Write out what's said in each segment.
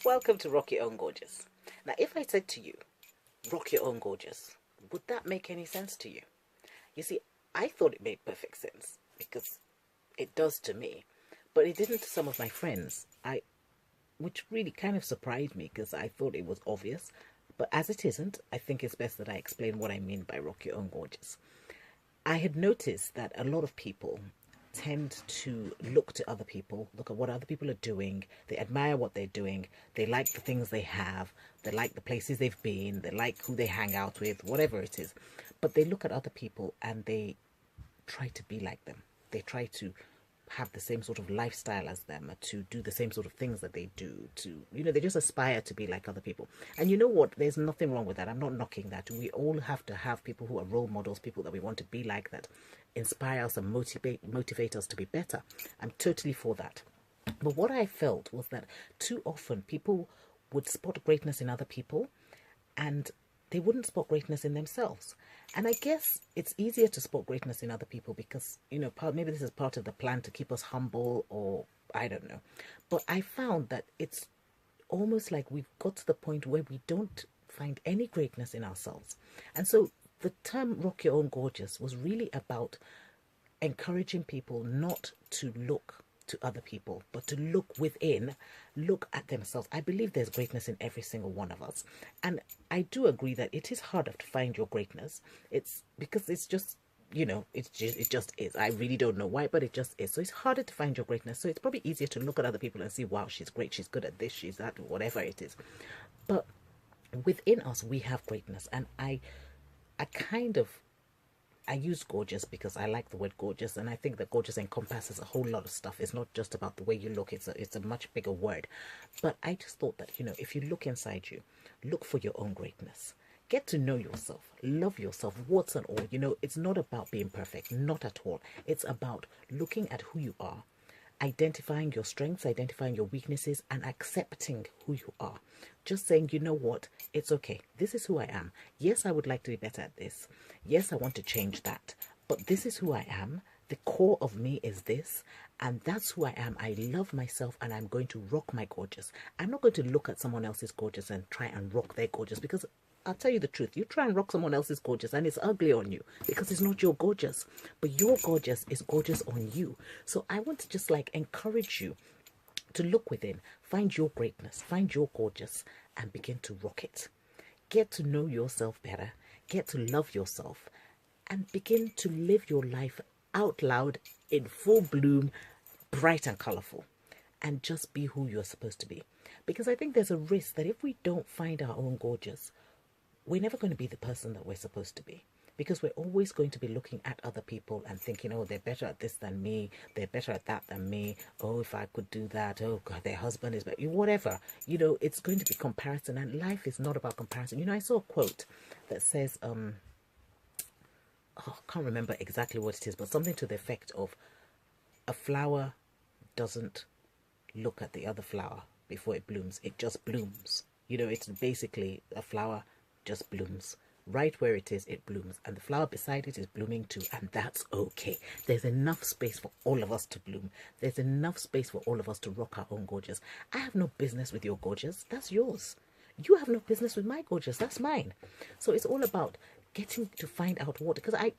Welcome to Rock Your Own Gorgeous. Now, if I said to you, rock your own gorgeous, would that make any sense to you? You see, I thought it made perfect sense because it does to me, but it didn't to some of my friends. Which really kind of surprised me because I thought it was obvious. But as it isn't, I think it's best that I explain what I mean by rock your own gorgeous. I had noticed that a lot of people tend to look to other people, look at what other people are doing, they admire what they're doing, they like the things they have, they like the places they've been, they like who they hang out with, whatever it is. But they look at other people and they try to be like them. They try to have the same sort of lifestyle as them, to do the same sort of things that they do, to, they just aspire to be like other people. And you know what? There's nothing wrong with that. I'm not knocking that. We all have to have people who are role models, people that we want to be like, that inspire us and motivate us to be better. I'm totally for that. But what I felt was that too often people would spot greatness in other people and they wouldn't spot greatness in themselves. And I guess it's easier to spot greatness in other people because, maybe this is part of the plan to keep us humble, or I don't know. But I found that it's almost like we've got to the point where we don't find any greatness in ourselves. And so the term rock your own gorgeous was really about encouraging people not to look to other people, but to look within, look at themselves. I believe there's greatness in every single one of us. And I do agree that it is harder to find your greatness. It's because it's just, it just is. I really don't know why, but it just is. So it's harder to find your greatness. So it's probably easier to look at other people and see, wow, she's great, she's good at this, she's that, whatever it is. But within us, we have greatness. And I use gorgeous because I like the word gorgeous, and I think that gorgeous encompasses a whole lot of stuff. It's not just about the way you look, it's a much bigger word. But I just thought that, if you look inside you, look for your own greatness. Get to know yourself, love yourself, warts and all. It's not about being perfect, not at all. It's about looking at who you are, identifying your strengths, identifying your weaknesses, and accepting who you are. Just saying, you know what, it's okay. This is who I am. Yes, I would like to be better at this. Yes, I want to change that. But this is who I am. The core of me is this, and that's who I am. I love myself, and I'm going to rock my gorgeous. I'm not going to look at someone else's gorgeous and try and rock their gorgeous, because I'll tell you the truth. You try and rock someone else's gorgeous and it's ugly on you because it's not your gorgeous. But your gorgeous is gorgeous on you. So I want to just encourage you to look within, find your greatness, find your gorgeous, and begin to rock it. Get to know yourself better, get to love yourself, and begin to live your life out loud in full bloom, bright and colorful, and just be who you're supposed to be. Because I think there's a risk that if we don't find our own gorgeous, we're never going to be the person that we're supposed to be, because we're always going to be looking at other people and thinking, oh, they're better at this than me, they're better at that than me, oh, if I could do that, oh God, their husband is better, whatever. It's going to be comparison, and life is not about comparison. I saw a quote that says, I can't remember exactly what it is, but something to the effect of, a flower doesn't look at the other flower before it blooms, it just blooms. It's basically a flower just blooms. Right where it is, it blooms, and the flower beside it is blooming too, and that's okay. There's enough space for all of us to bloom. There's enough space for all of us to rock our own gorgeous. I have no business with your gorgeous. That's yours. You have no business with my gorgeous. That's mine. So it's all about getting to find out what, because I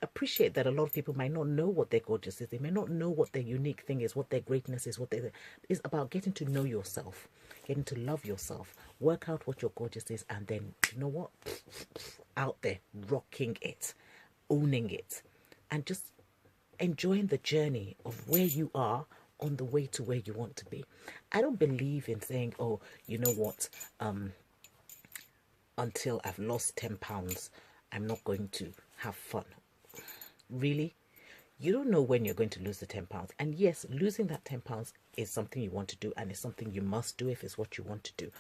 appreciate that a lot of people might not know what their gorgeous is. They may not know what their unique thing is, what their greatness is, it's about getting to know yourself, getting to love yourself, work out what your gorgeous is, and then, you know what, out there, rocking it, owning it, and just enjoying the journey of where you are on the way to where you want to be. I don't believe in saying, oh, you know what, until I've lost 10 pounds, I'm not going to have fun. Really? You don't know when you're going to lose the 10 pounds. And yes, losing that 10 pounds is something you want to do, and it's something you must do if it's what you want to do.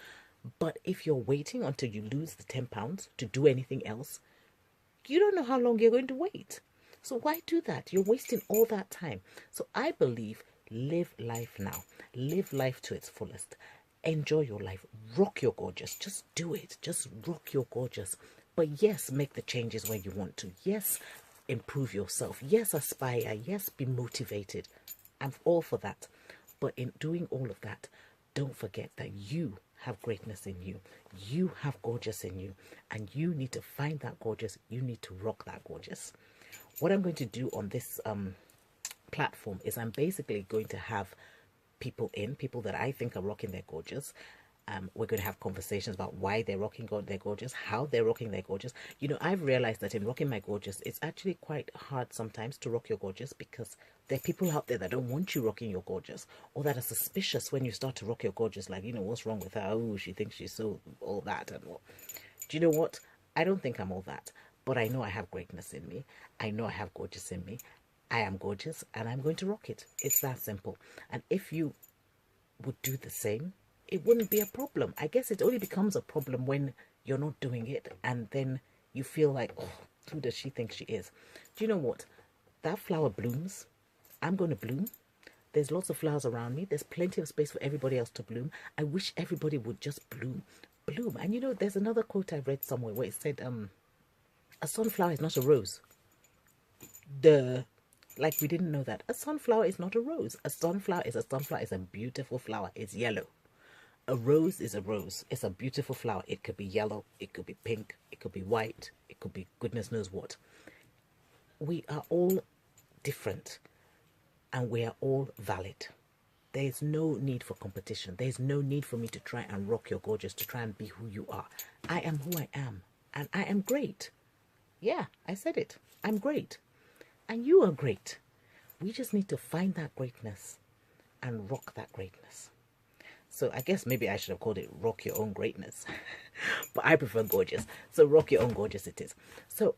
But if you're waiting until you lose the 10 pounds to do anything else, you don't know how long you're going to wait. So why do that? You're wasting all that time. So I believe, live life now. Live life to its fullest. Enjoy your life. Rock your gorgeous. Just do it. Just rock your gorgeous. But yes, make the changes where you want to. Yes, improve yourself. Yes, aspire. Yes, be motivated. I'm all for that. But in doing all of that, don't forget that you have greatness in you. You have gorgeous in you, and you need to find that gorgeous. You need to rock that gorgeous. What I'm going to do on this platform is I'm basically going to have people that I think are rocking their gorgeous. We're going to have conversations about why they're rocking their gorgeous, how they're rocking their gorgeous. You know, I've realized that in rocking my gorgeous, it's actually quite hard sometimes to rock your gorgeous, because there are people out there that don't want you rocking your gorgeous, or that are suspicious when you start to rock your gorgeous, like, you know, what's wrong with her? Oh, she thinks she's so all that and what. Do you know what? I don't think I'm all that, but I know I have greatness in me. I know I have gorgeous in me. I am gorgeous, and I'm going to rock it. It's that simple. And if you would do the same, it wouldn't be a problem. I guess it only becomes a problem when you're not doing it, and then you feel like, oh, who does she think she is? Do you know what? That flower blooms. I'm going to bloom. There's lots of flowers around me. There's plenty of space for everybody else to bloom. I wish everybody would just bloom. Bloom. And you know, there's another quote I read somewhere where it said, a sunflower is not a rose. Like, we didn't know that. A sunflower is not a rose. A sunflower is a beautiful flower. It's yellow. A rose is a rose. It's a beautiful flower. It could be yellow. It could be pink. It could be white. It could be goodness knows what. We are all different, and we are all valid. There's no need for competition. There's no need for me to try and rock your gorgeous, to try and be who you are. I am who I am, and I am great. Yeah, I said it. I'm great. And you are great. We just need to find that greatness and rock that greatness. So I guess maybe I should have called it rock your own greatness. But I prefer gorgeous. So rock your own gorgeous it is. So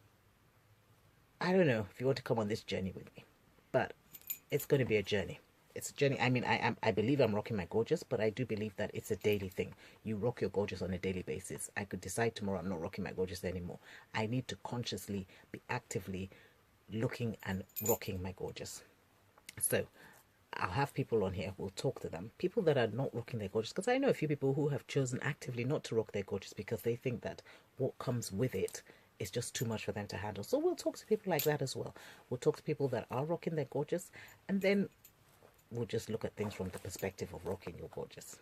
I don't know if you want to come on this journey with me, but it's going to be a journey. It's a journey. I mean, I believe I'm rocking my gorgeous, but I do believe that it's a daily thing. You rock your gorgeous on a daily basis. I could decide tomorrow I'm not rocking my gorgeous anymore. I need to consciously be actively looking and rocking my gorgeous. So I'll have people on here, we'll talk to them, people that are not rocking their gorgeous, because I know a few people who have chosen actively not to rock their gorgeous because they think that what comes with it is just too much for them to handle. So we'll talk to people like that as well. We'll talk to people that are rocking their gorgeous, and then we'll just look at things from the perspective of rocking your gorgeous.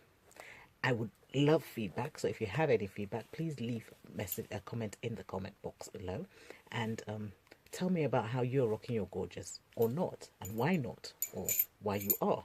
I would love feedback, so if you have any feedback, please leave a comment in the comment box below, and tell me about how you're rocking your gorgeous, or not, and why not, or why you are.